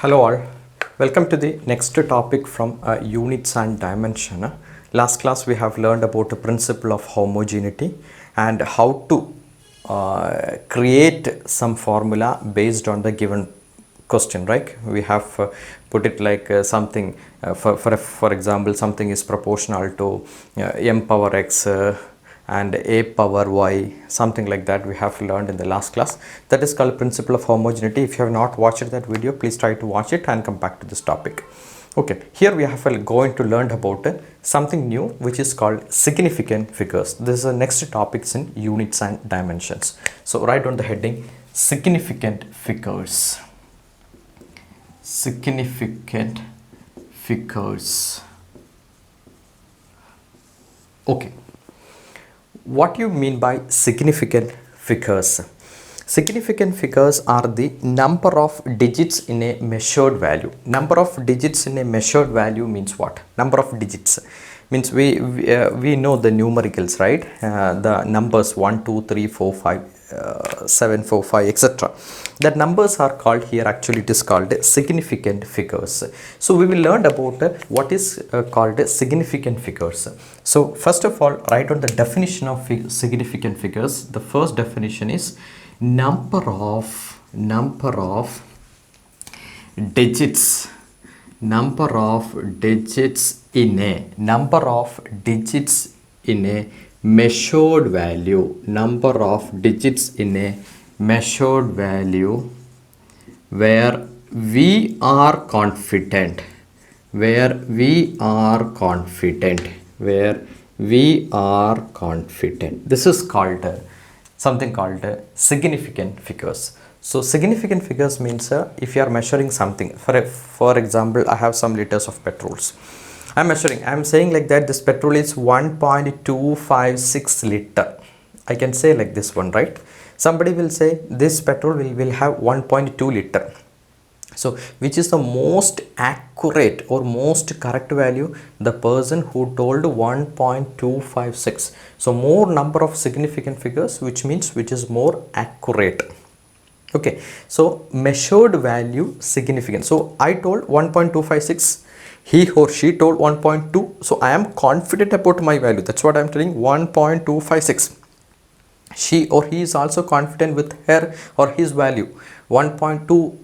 Hello all, welcome to the next topic from units and dimension. Last class we have learned about the principle of homogeneity and how to create some formula based on the given question, right? We have put it like something for example, something is proportional to m power x and a power y, something like that we have learned in the last class. That is called principle of homogeneity. If you have not watched that video, please try to watch it and come back to this topic. Okay, here we have going to learn about something new which is called significant figures. This is the next topics in units and dimensions. So write on the heading significant figures. Significant figures. Okay. What you mean by significant figures? Significant figures are the number of digits in a measured value. Number of digits in a measured value means what? Number of digits means we know the numericals, right? The numbers 1, 2, 3, 4, 5, 7, 4, 5, etc. That numbers are called here, actually it is called significant figures. So we will learn about what is called significant figures. So first of all, write on the definition of significant figures. The first definition is number of digits in a measured value. Number of digits in a measured value where we are confident. This is called something called significant figures. So significant figures means if you are measuring something, for example, I have some liters of petrols. I'm saying like that this petrol is 1.256 liter. I can say like this one, right? Somebody will say this petrol will have 1.2 liter. So which is the most accurate or most correct value? The person who told 1.256. So more number of significant figures, which means which is more accurate. Okay, so measured value significant. So I told 1.256, he or she told 1.2, so I am confident about my value. That's what I'm telling, 1.256. She or he is also confident with her or his value, 1.2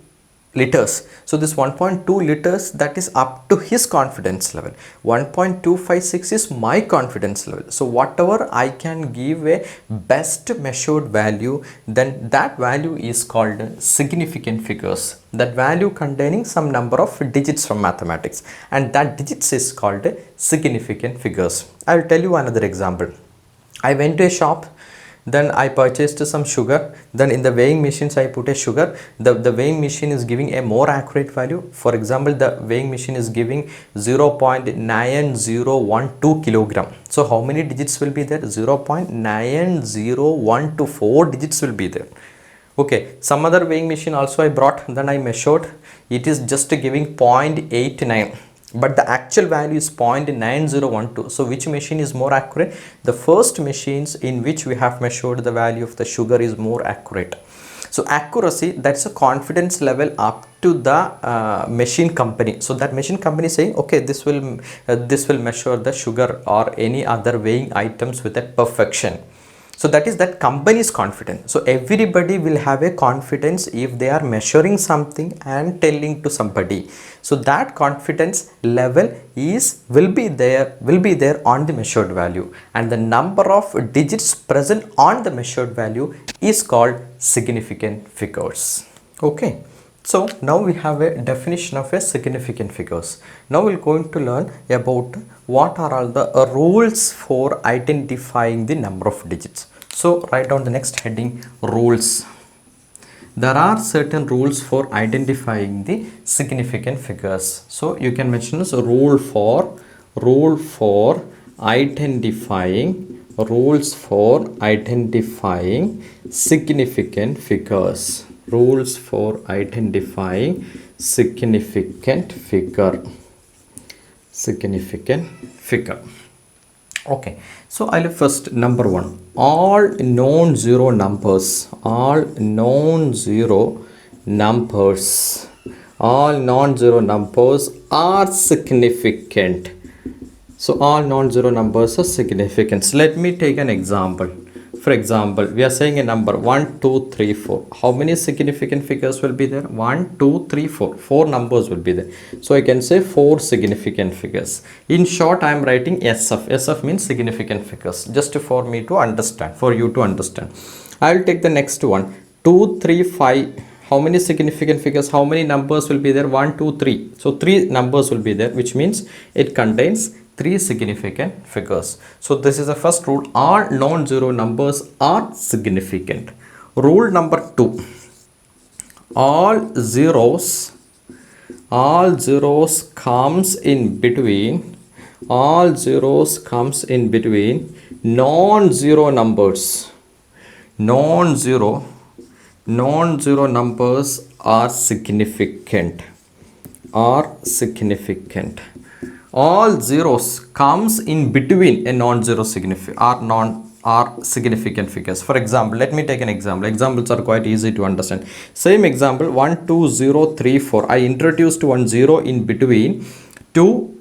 liters. So this 1.2 liters, that is up to his confidence level. 1.256 is my confidence level. So whatever I can give a best measured value, then that value is called significant figures. That value containing some number of digits from mathematics, and that digits is called significant figures. I will tell you another example. I went to a shop, then I purchased some sugar, then in the weighing machines I put a sugar. The weighing machine is giving a more accurate value. For example, the weighing machine is giving 0.9012 kilogram. So how many digits will be there? 0.90124 digits will be there. Okay, some other weighing machine also I brought, then I measured. It is just giving 0.89. But the actual value is 0.9012. So which machine is more accurate? The first machines in which we have measured the value of the sugar is more accurate. So accuracy, that's a confidence level up to the machine company. So that machine company is saying, okay, this will measure the sugar or any other weighing items with a perfection. So that is that company is confident. So everybody will have a confidence if they are measuring something and telling to somebody. So that confidence level will be there on the measured value, and the number of digits present on the measured value is called significant figures. Okay. So now we have a definition of a significant figures. Now we're going to learn about what are all the rules for identifying the number of digits. So write down the next heading, rules. There are certain rules for identifying the significant figures. So you can mention this rule for identifying significant figures. Rules for identifying significant figure. Okay, so I'll first number one, all non-zero numbers All non-zero numbers are significant. So all non-zero numbers are significant. So let me take an example. For example, we are saying a number 1, 2, 3, 4. How many significant figures will be there? 1, 2, 3, 4. 4 numbers will be there. So I can say 4 significant figures. In short, I am writing SF. SF means significant figures. Just for me to understand, for you to understand. I will take the next one. 2, 3, 5. How many significant figures? How many numbers will be there? 1, 2, 3. So 3 numbers will be there, which means it contains 3 significant figures. So this is the first rule. All non-zero numbers are significant. Rule number 2. All zeros comes in between. All zeros comes in between non-zero numbers. Non-zero numbers are significant. All zeros comes in between a non-zero significant figures. For example, let me take an example. Examples are quite easy to understand. Same example, 1, 2, 0, 3, 4. I introduced one 0 in between two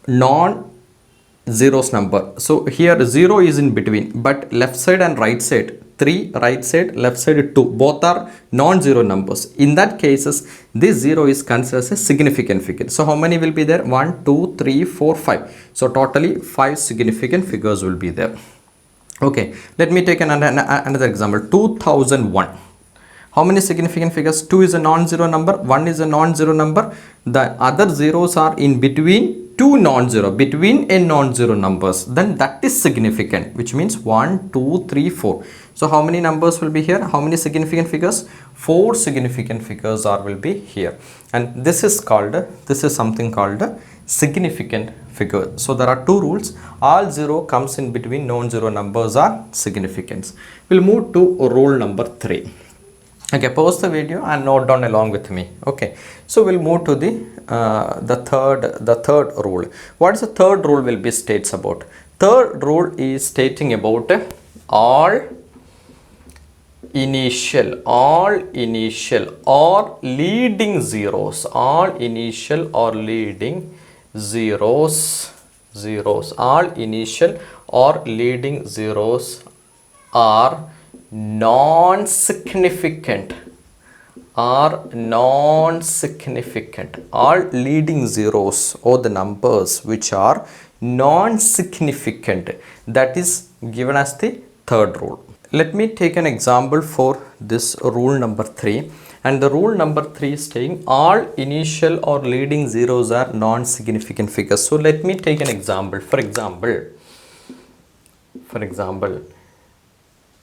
non-zeros number. So here 0 is in between, but left side and right side 3, right side, left side 2, both are non-zero numbers. In that cases, this 0 is considered as a significant figure. So how many will be there? 1, 2, 3, 4, 5. So totally 5 significant figures will be there. Okay, let me take another example. 2001. How many significant figures? 2 is a non-zero number, 1 is a non-zero number. The other zeros are in between two non-zero, between a non-zero numbers. Then that is significant, which means 1, 2, 3, 4. So how many numbers will be here? How many significant figures? 4 significant figures will be here. And this is something called a significant figure. So there are two rules. All 0 comes in between non-zero numbers are significant. We'll move to rule number 3. Okay, pause the video and note down along with me. Okay, so we'll move to the third rule. What is the third rule will be states about? Third rule is stating about all initial or leading zeros. All initial or leading zeros. All initial or leading zeros are non-significant. All leading zeros or the numbers which are non-significant, that is given as the third rule. Let me take an example for this rule number 3. And the rule number 3 is saying all initial or leading zeros are non-significant figures. So let me take an example. For example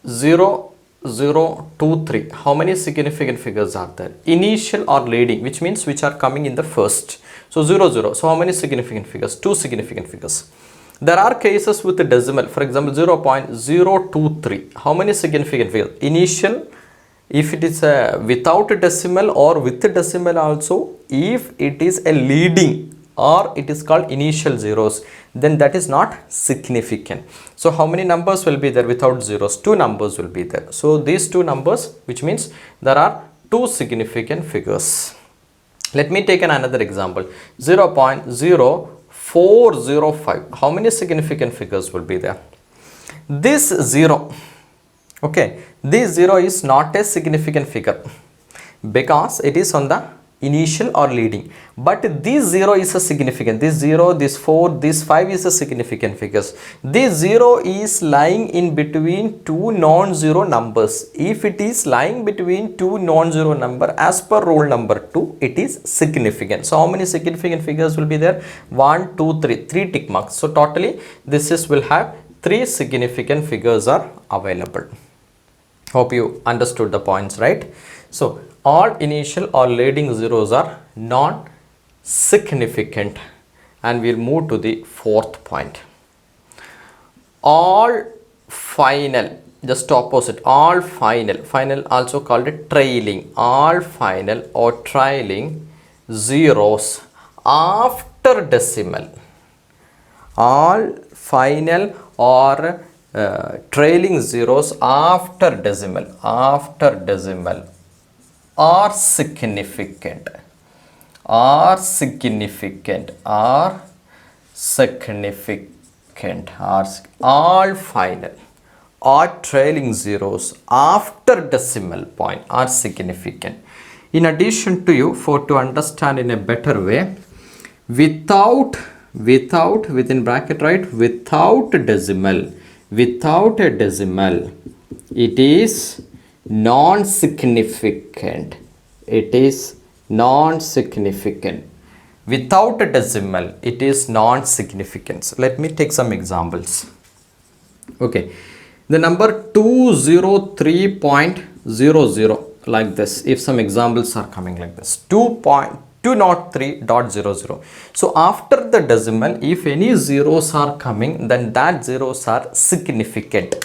0, 0, 2, 3. How many significant figures are there? Initial or leading, which means which are coming in the first. So 0, 0. So how many significant figures? 2 significant figures. There are cases with the decimal. For example, 0.023. How many significant figures? Initial, if it is without a decimal or with a decimal also, if it is a leading or it is called initial zeros, then that is not significant. So how many numbers will be there without zeros? 2 numbers will be there. So these 2 numbers, which means there are 2 significant figures. Let me take another example. 0.0405. How many significant figures will be there? This 0, okay, this 0 is not a significant figure because it is on the initial or leading, but this 0 is a significant. This 0, this 4, this 5 is a significant figures. This 0 is lying in between two non-zero numbers. If it is lying between two non-zero number, as per rule number 2, it is significant. So how many significant figures will be there? 1, 2, 3. 3 tick marks. So totally this will have 3 significant figures are available. Hope you understood the points, right? So all initial or leading zeros are non-significant. And we'll move to the fourth point. All final, just opposite, all final also called a trailing. All final or trailing zeros after decimal. All final or trailing zeros after decimal are significant. are significant, are significant, are all final or trailing zeros after decimal point are significant. In addition to you, for to understand in a better way, without within bracket, right, without a decimal, it is non-significant. It is non-significant. Without a decimal, it is non-significant. So let me take some examples. Okay, the number 203.00, like this. If some examples are coming like this, 2.203.00. So after the decimal, if any zeros are coming, then that zeros are significant.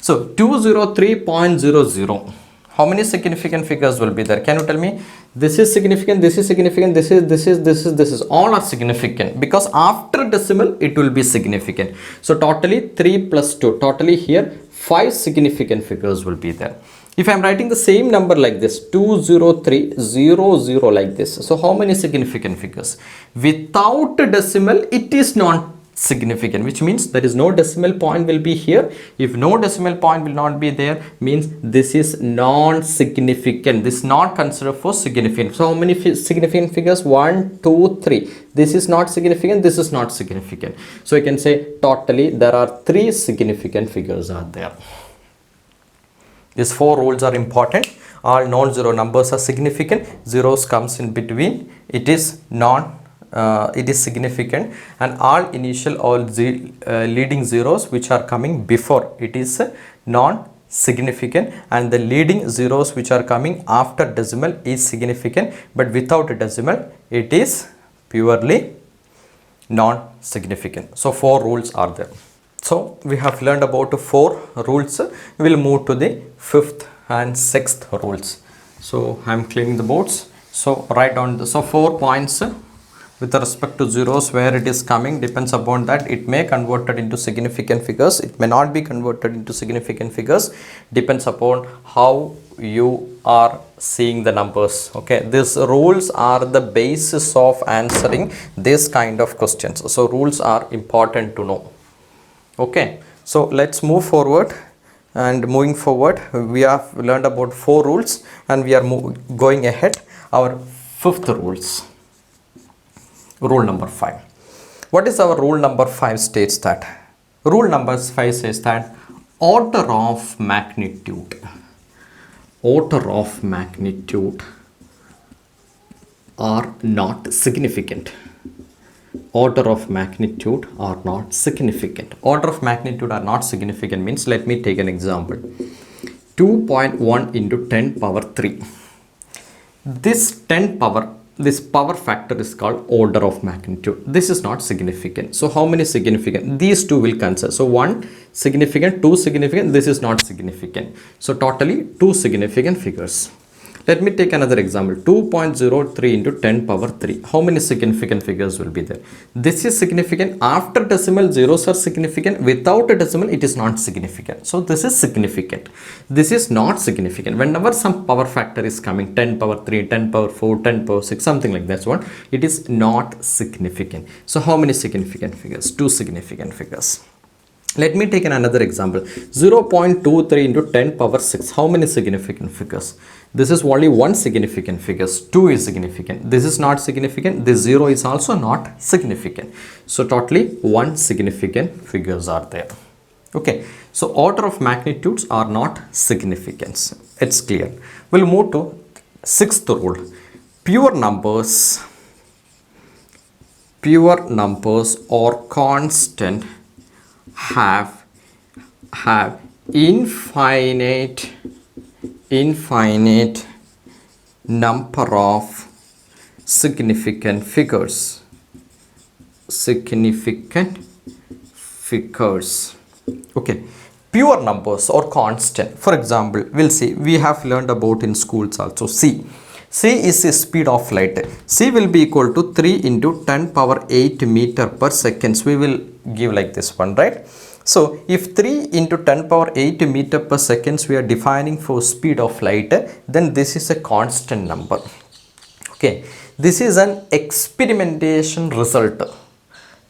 So 203.00. How many significant figures will be there? Can you tell me? This is significant, this is significant, this is all are significant, because after decimal it will be significant. So totally 3 plus 2, totally here 5 significant figures will be there. If I am writing the same number like this, 20300, like this, so how many significant figures? Without a decimal, it is not significant, which means there is no decimal point will be here. If no decimal point will not be there, means this is non-significant. This is not considered for significant. So how many significant figures? 1, 2, 3. This is not significant, this is not significant. So I can say totally there are 3 significant figures are there. These 4 rules are important. All non-zero numbers are significant. Zeros comes in between. It is significant, and all initial or leading zeros which are coming before, it is non-significant, and the leading zeros which are coming after decimal is significant, but without a decimal it is purely non-significant. So 4 rules are there. So we have learned about 4 rules. We will move to the 5th and 6th rules. So I am cleaning the boards. So write down the 4 points with respect to zeros, where it is coming depends upon that. It may converted into significant figures, it may not be converted into significant figures, depends upon how you are seeing the numbers. Okay, these rules are the basis of answering this kind of questions. So rules are important to know. Okay, so let's move forward. And moving forward, we have learned about 4 rules, and we are going ahead our 5th rules. Rule number 5. What is our rule number 5? States that rule number 5 says that order of magnitude are not significant. Order of magnitude are not significant. Order of magnitude are not significant means, let me take an example. 2.1 into 10 power 3. This power factor is called order of magnitude. This is not significant. So how many significant? These 2 will consider. So 1 significant, 2 significant, this is not significant. So totally 2 significant figures. Let me take another example. 2.03 into 10 power 3. How many significant figures will be there? This is significant. After decimal, zeros are significant. Without a decimal, it is not significant. So this is significant. This is not significant. Whenever some power factor is coming, 10 power 3, 10 power 4, 10 power 6, something like that one, it is not significant. So how many significant figures? 2 significant figures. Let me take another example. 0.23 into 10 power 6. How many significant figures? This is only 1 significant figure. 2 is significant. This is not significant. This 0 is also not significant. So totally 1 significant figures are there. Okay. So order of magnitudes are not significant. It's clear. We'll move to 6th rule. Pure numbers or constant have infinite number of significant figures. Okay, pure numbers or constant. For example, we'll see, we have learned about in schools also. C is the speed of light. C will be equal to 3 into 10 power 8 meter per second. We will give like this one, right? So if 3 into 10 power 8 meter per second we are defining for speed of light, then this is a constant number. Okay, this is an experimentation result,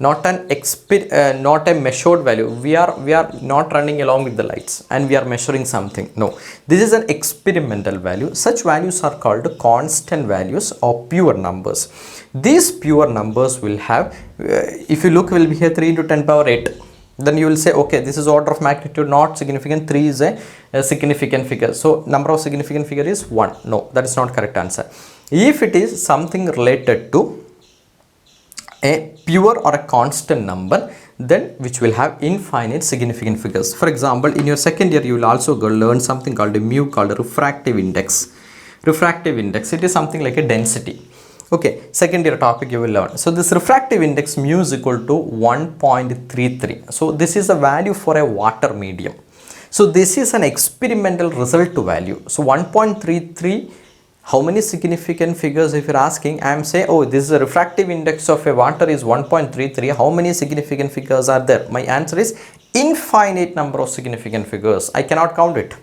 not a measured value. We are not running along with the lights and we are measuring something. No, this is an experimental value. Such values are called constant values or pure numbers. These pure numbers will have, if you look, will be here 3 into 10 power 8. Then you will say, okay, this is order of magnitude not significant, 3 is a significant figure, so number of significant figure is 1. No, that is not correct answer. If it is something related to a pure or a constant number, then which will have infinite significant figures. For example, in your second year you will also learn something called a mu, called a refractive index. Refractive index, it is something like a density. Okay, second year topic you will learn. So this refractive index mu is equal to 1.33. so this is a value for a water medium. So this is an experimental result value. So 1.33, how many significant figures? If you're asking, I am saying, oh, this is a refractive index of a water is 1.33, how many significant figures are there? My answer is infinite number of significant figures. I cannot count it.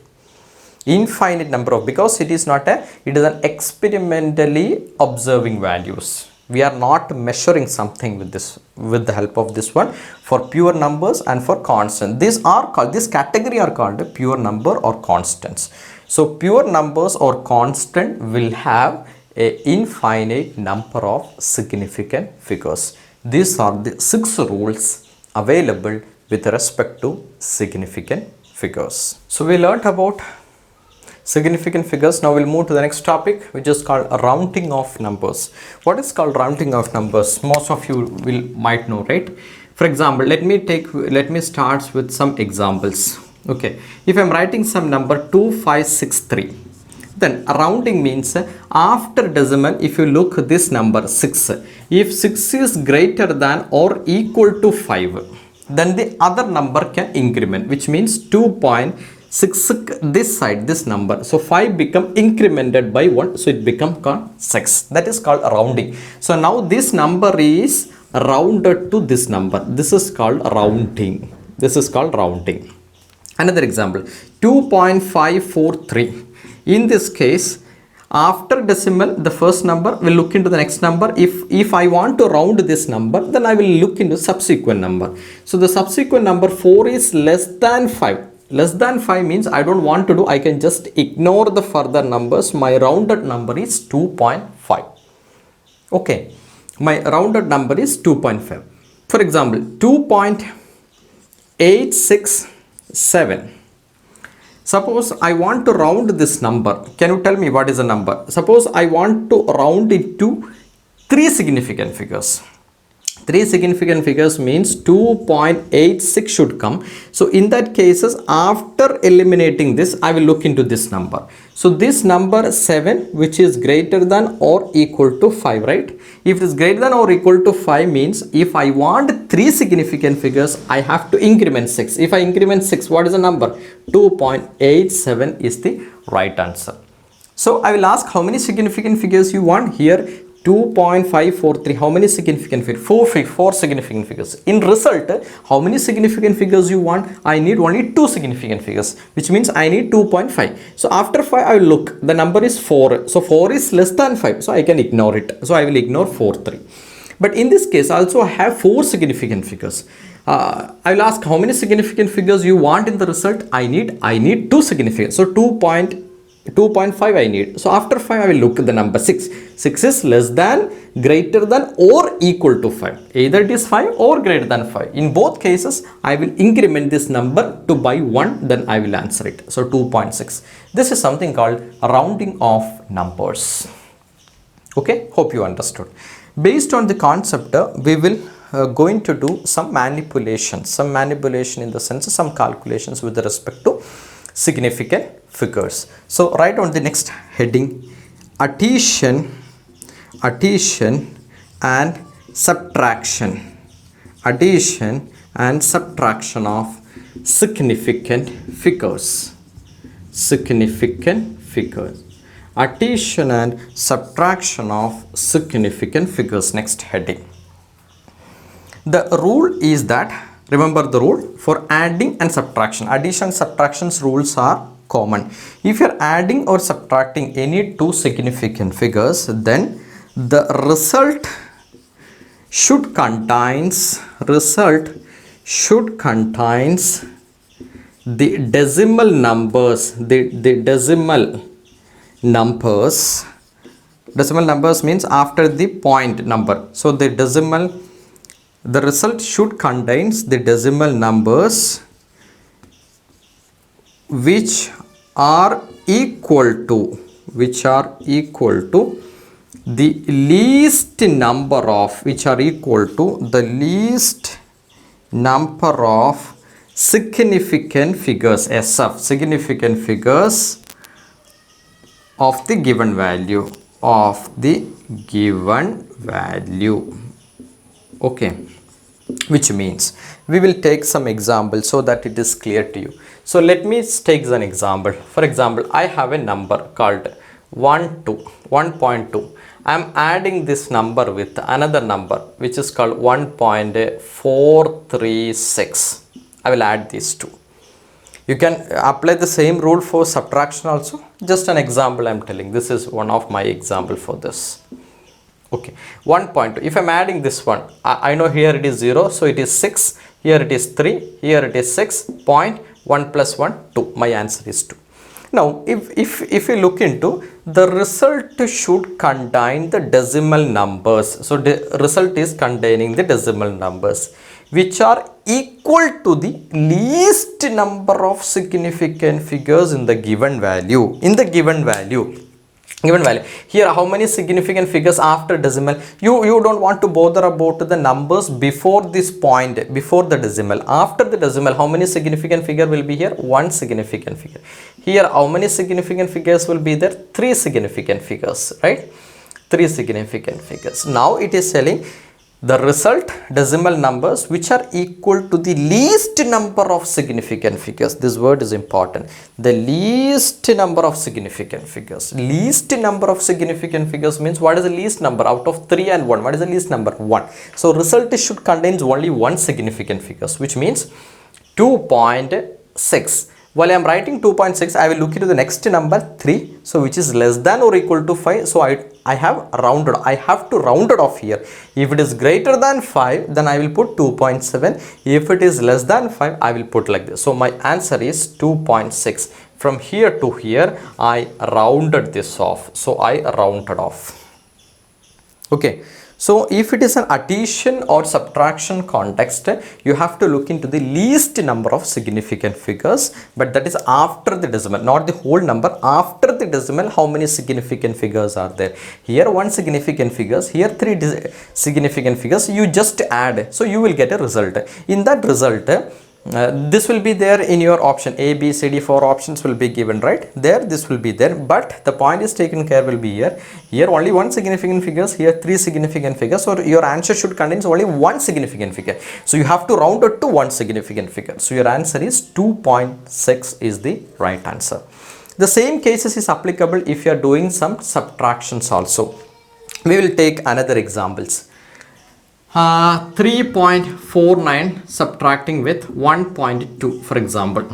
Infinite number of, because it is not a, it is an experimentally observing values. We are not measuring something with this, with the help of this one, for pure numbers and for constant. These are called, this category are called pure number or constants. So pure numbers or constant will have a infinite number of significant figures. These are the 6 rules available with respect to significant figures. So we learnt about significant figures. Now we'll move to the next topic, which is called rounding of numbers. What is called rounding of numbers? Most of you might know, right? For example, let me start with some examples. Okay, if I'm writing some number 2563, then rounding means after decimal, if you look this number 6, if 6 is greater than or equal to 5, then the other number can increment, which means 2.6, this side, this number, so 5 become incremented by 1, so it become called 6. That is called rounding. So now this number is rounded to this number. This is called rounding. This is called rounding. Another example, 2.543. In this case, after decimal, the first number will look into the next number. If I want to round this number, then I will look into subsequent number. So the subsequent number 4 is less than 5. Less than 5 means I don't want to do, I can just ignore the further numbers. My rounded number is 2.5. Okay, my rounded number is 2.5. For example, 2.867. Suppose I want to round this number. Can you tell me what is the number? Suppose I want to round it to 3 significant figures. 3 significant figures means 2.86 should come. So in that cases, after eliminating this, I will look into this number. So this number 7, which is greater than or equal to 5, right? If it is greater than or equal to 5 means, if I want 3 significant figures, I have to increment 6. If I increment 6, what is the number? 2.87 is the right answer. So I will ask how many significant figures you want here. 2.543, how many significant figures? 4 significant figures. In result, how many significant figures you want? I need only 2 significant figures, which means I need 2.5. So after 5, I will look, the number is 4. So 4 is less than 5, so I can ignore it. So I will ignore 4, 3. But in this case, also I have 4 significant figures. I will ask how many significant figures you want in the result. I need 2 significant. So 2.5 I need. So after 5, I will look at the number 6. 6 is less than, greater than or equal to 5. Either it is 5 or greater than 5. In both cases, I will increment this number to by 1, then I will answer it. So 2.6. This is something called rounding of numbers. Okay, hope you understood. Based on the concept, we will going to do some manipulation in the sense of some calculations with respect to significant figures. So write on the next heading, addition and subtraction. Addition and subtraction of significant figures. Significant figures. Addition and subtraction of significant figures. Next heading. The rule is that, remember the rule for adding and subtraction. Addition and subtractions rules are common. If you are adding or subtracting any 2 significant figures, then The result should contains the decimal numbers, decimal numbers means after the point number. So the result should contains the decimal numbers which are equal to the least number of significant figures, SF, significant figures of the given value, okay, which means we will take some examples so that it is clear to you. So let me take an example. For example, I have a number called 1.2. I am adding this number with another number which is called 1.436. I will add these two. You can apply the same rule for subtraction also. Just an example I am telling. This is one of my example for this. Okay, 1.2. If I am adding this one, I know here it is 0, so it is 6. Here it is 3. Here it is 6. 1 plus 1, 2. My answer is 2. Now, if you look into the result should contain the decimal numbers. So the result is containing the decimal numbers which are equal to the least number of significant figures in the given value. Here, how many significant figures after decimal? You don't want to bother about the numbers before this point, before the decimal. After the decimal, how many significant figure will be here? 1 significant figure. Here, how many significant figures will be there? 3 significant figures, right? 3 significant figures. Now it is telling the result decimal numbers which are equal to the least number of significant figures. This word is important. The least number of significant figures. Least number of significant figures means what is the least number out of 3 and 1? What is the least number? 1. So result should contain only 1 significant figures, which means 2.6. While I am writing 2.6, I will look into the next number 3. So which is less than or equal to 5. So I have rounded. I have to round it off here. If it is greater than 5, then I will put 2.7. If it is less than 5, I will put like this. So my answer is 2.6. From here to here, I rounded this off. So I rounded off. Okay. So if it is an addition or subtraction context, you have to look into the least number of significant figures, but that is after the decimal, not the whole number. After the decimal, how many significant figures are there? Here 1 significant figures, here 3 significant figures. You just add, so you will get a result. In that result, this will be there in your option A, B, C, D. 4 options will be given, right? There this will be there, but the point is taken care will be here. Here only 1 significant figures, here 3 significant figures, or your answer should contain only 1 significant figure. So you have to round it to 1 significant figure. So your answer is 2.6 is the right answer. The same cases is applicable if you are doing some subtractions also. We will take another examples. 3.49 subtracting with 1.2, for example.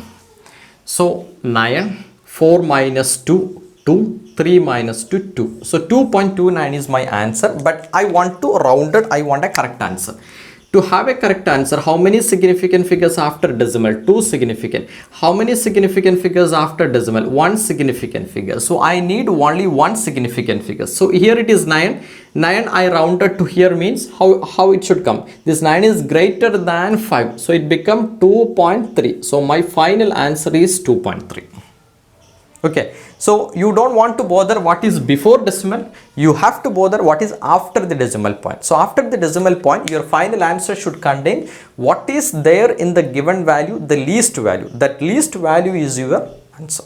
So 9, 4 minus 2, 2, 3 minus 2, 2. So 2.29 is my answer, but I want to round it. I want a correct answer. To have a correct answer, how many significant figures after decimal? 2 significant. How many significant figures after decimal? 1 significant figure. So I need only 1 significant figure. So here it is 9. 9 I rounded to here means how it should come. This 9 is greater than 5. So it become 2.3. So my final answer is 2.3. Okay. So you don't want to bother what is before decimal. You have to bother what is after the decimal point. So after the decimal point, your final answer should contain what is there in the given value, the least value. That least value is your answer.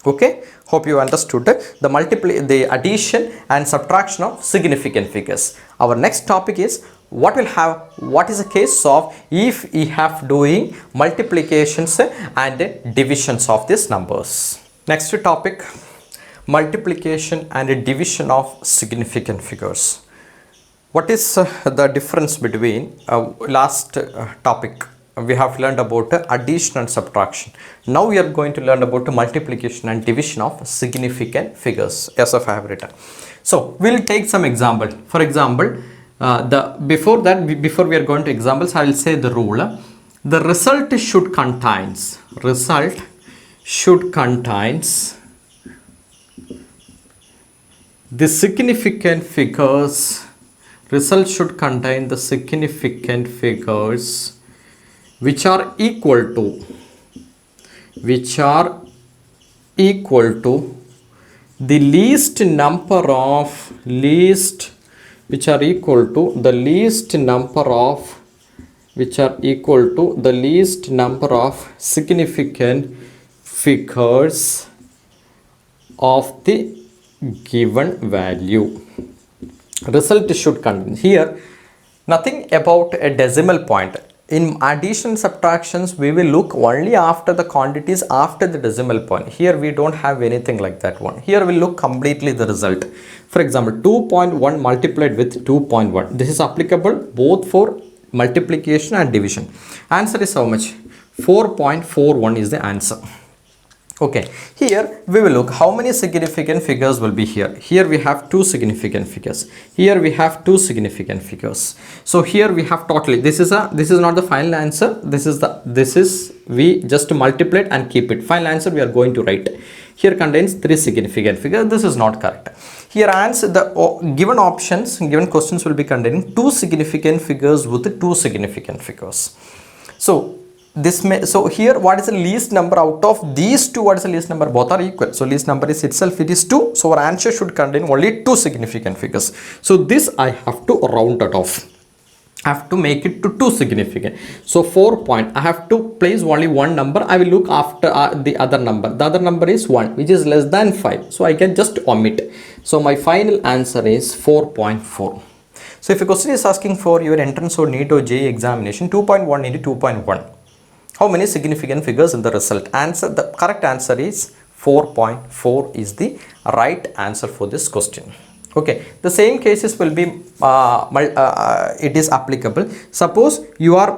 Okay. Hope you understood the addition and subtraction of significant figures. Our next topic is what is the case of if we have doing multiplications and divisions of these numbers. Next topic, multiplication and division of significant figures. What is the difference between last topic? We have learned about addition and subtraction. Now we are going to learn about multiplication and division of significant figures, as I have written. So we'll take some example. For example, before we are going to examples, I will say the rule. The result should contains the significant figures. Result should contain the significant figures which are equal to the least number of significant figures of the given value. Result should contain. Here nothing about a decimal point. In addition and subtractions, we will look only after the quantities after the decimal point. Here we don't have anything like that one. Here we'll look completely the result. For example, 2.1 multiplied with 2.1. This is applicable both for multiplication and division. Answer is how much? 4.41 is the answer. Okay, here we will look how many significant figures will be here. Here we have two significant figures. Here we have two significant figures. So here we have totally, this is not the final answer. We just multiply and keep it. Final answer we are going to write. Here contains three significant figures. This is not correct. Here answer the given options, given questions will be containing two significant figures with two significant figures. So here what is the least number out of these two? What is the least number? Both are equal. So least number is itself, it is 2. So our answer should contain only two significant figures. So this I have to round it off. I have to make it to two significant. So 4 point, I have to place only one number. I will look after the other number. The other number is 1, which is less than 5. So I can just omit. So my final answer is 4.4. So if a question is asking for your entrance or NEET or JEE examination, 2.1 into 2.1. How many significant figures in the result? The correct answer is 4.4 is the right answer for this question. Okay, the same cases will be it is applicable. Suppose you are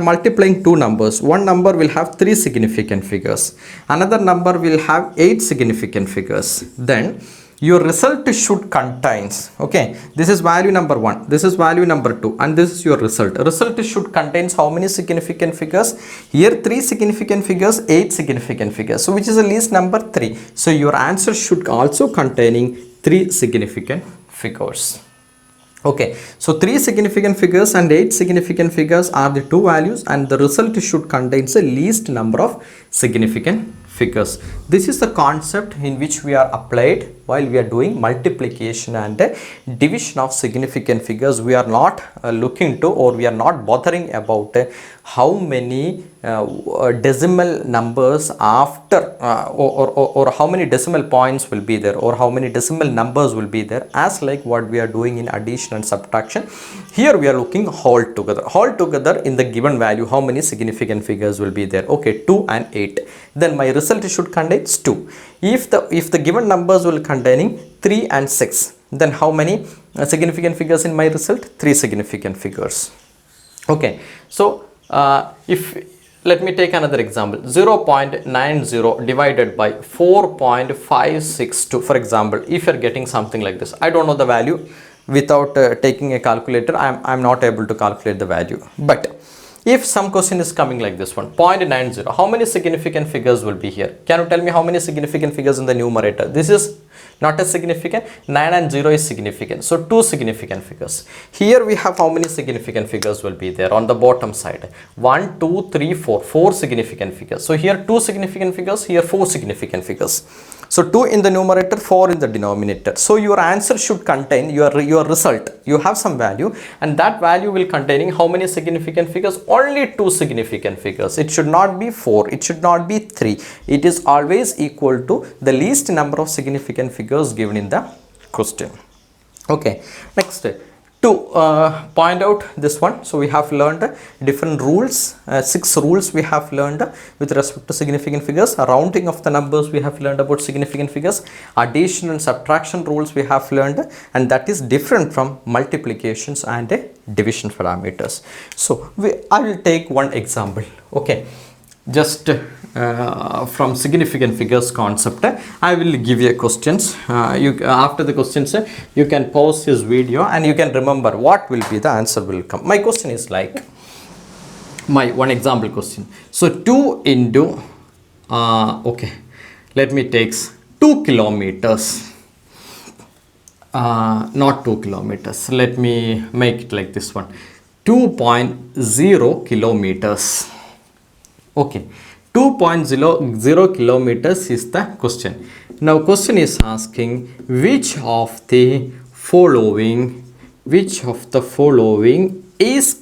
multiplying two numbers. One number will have 3 significant figures. Another number will have 8 significant figures. Then your result should contains, okay, this is value number 1, this is value number 2, and this is your result. Result should contains how many significant figures? Here 3 significant figures, 8 significant figures. So which is the least number? 3. So your answer should also containing 3 significant figures. Okay, so 3 significant figures and 8 significant figures are the two values, and the result should contains the least number of significant figures. This is the concept in which we are applied while we are doing multiplication and division of significant figures. We are not looking to, or we are not bothering about how many decimal numbers after or how many decimal points will be there, or how many decimal numbers will be there, as like what we are doing in addition and subtraction. Here we are looking whole together in the given value, how many significant figures will be there. Okay, 2 and 8. Then my result should contain 2. If the given numbers will containing 3 and 6, then how many significant figures in my result? 3 significant figures. Okay, so let me take another example. 0.90 divided by 4.562. For example, if you are getting something like this, I don't know the value. Without taking a calculator, I'm not able to calculate the value. But if some question is coming like this one, 0.90, how many significant figures will be here? Can you tell me how many significant figures in the numerator? This is not as significant. 9 and 0 is significant. So 2 significant figures. Here we have how many significant figures will be there on the bottom side? 1, 2, 3, 4. 4 significant figures. So here 2 significant figures, here 4 significant figures. So 2 in the numerator, 4 in the denominator. So your answer should contain your result. You have some value, and that value will containing how many significant figures? Only 2 significant figures. It should not be 4. It should not be 3. It is always equal to the least number of significant figures given in the question. Okay, next, to point out this one, so we have learned different rules, 6 rules we have learned with respect to significant figures. Rounding of the numbers we have learned about significant figures. Addition and subtraction rules we have learned, and that is different from multiplications and division parameters. So I will take one example. Okay, just from significant figures concept, I will give you questions. After the questions, you can pause this video and you can remember what will be the answer will come. My question is like my one example question. So 2 into okay, let me take 2 kilometers. Not 2 kilometers, let me make it like this one, 2.0 kilometers. Okay, 2.00 kilometers is the question. Now question is asking which of the following is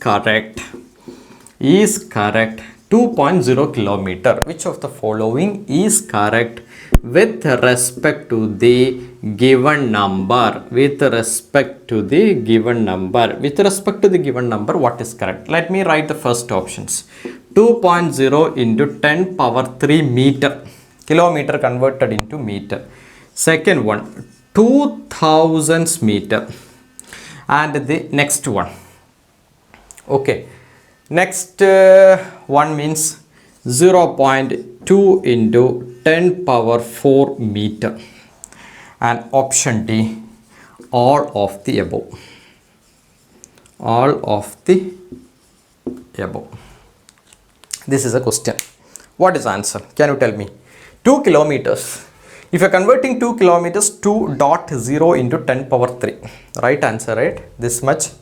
correct, 2.0 kilometer, which of the following is correct with respect to the given number, what is correct? Let me write the first options. 2.0 into 10 power 3 meter, kilometer converted into meter. Second one, 2000 meter. And the next one, okay, next one means 0.2 into 10 power 4 meter. And option D, all of the above. This is a question. What is the answer? Can you tell me? 2 kilometers. If you are converting 2 kilometers, 2.0 into 10 power 3. Right answer, right? This much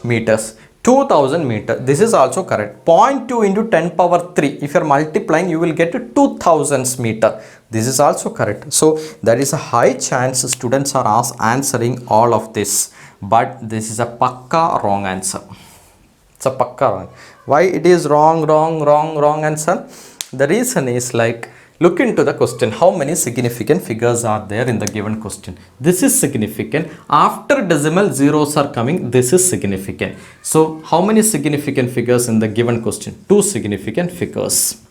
meters. 2000 meter. This is also correct. 0.2 into 10 power 3. If you are multiplying, you will get 2000 meter. This is also correct. So there is a high chance students are answering all of this. But this is a pakka wrong answer. It's a pakka wrong. Why it is wrong answer? The reason is like, look into the question, how many significant figures are there in the given question. This is significant. After decimal zeros are coming, this is significant. So how many significant figures in the given question? 2 significant figures.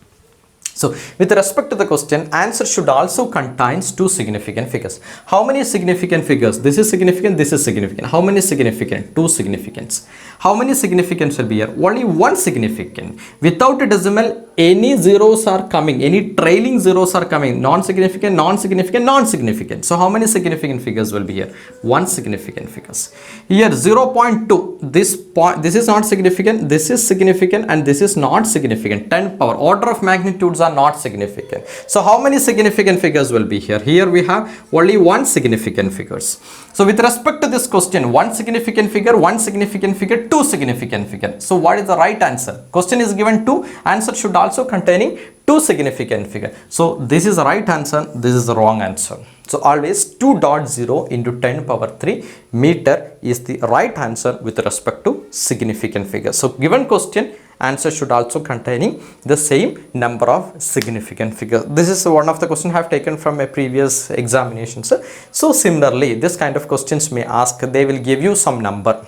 So with respect to the question, answer should also contains 2 significant figures. How many significant figures? This is significant, this is significant. How many significant? 2 significants. How many significants will be here? Only 1 significant. Without a decimal, any zeros are coming, any trailing zeros are coming. Non-significant, non-significant, non-significant. So how many significant figures will be here? 1 significant figures. Here 0.2. This is not significant, this is significant, and this is not significant. 10 power. Order of magnitudes are not significant. So how many significant figures will be here? Here we have only 1 significant figures. So with respect to this question, 1 significant figure, 1 significant figure, 2 significant figure. So what is the right answer? Question is given 2, answer should also containing 2 significant figure. So this is the right answer, this is the wrong answer. So always 2.0 into 10 power 3 meter is the right answer with respect to significant figure. So given question, answer should also containing the same number of significant figures. This is one of the questions I have taken from a previous examinations. So similarly, this kind of questions may ask, they will give you some number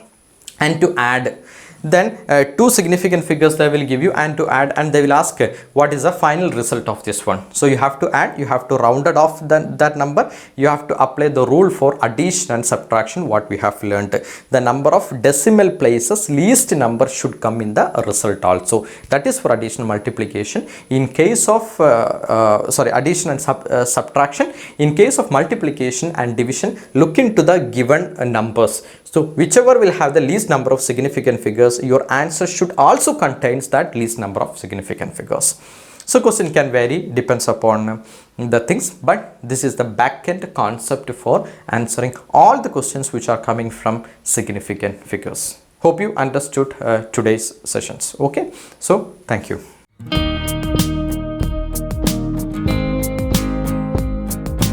and to add, then 2 significant figures they will give you and to add, and they will ask what is the final result of this one. So you have to add, you have to round it off that number, you have to apply the rule for addition and subtraction what we have learned. The number of decimal places, least number should come in the result also. That is for addition multiplication. In case of addition and subtraction, in case of multiplication and division, look into the given numbers. So whichever will have the least number of significant figures, your answer should also contains that least number of significant figures. So question can vary, depends upon the things, but this is the back-end concept for answering all the questions which are coming from significant figures. Hope you understood today's sessions. Okay, so thank you.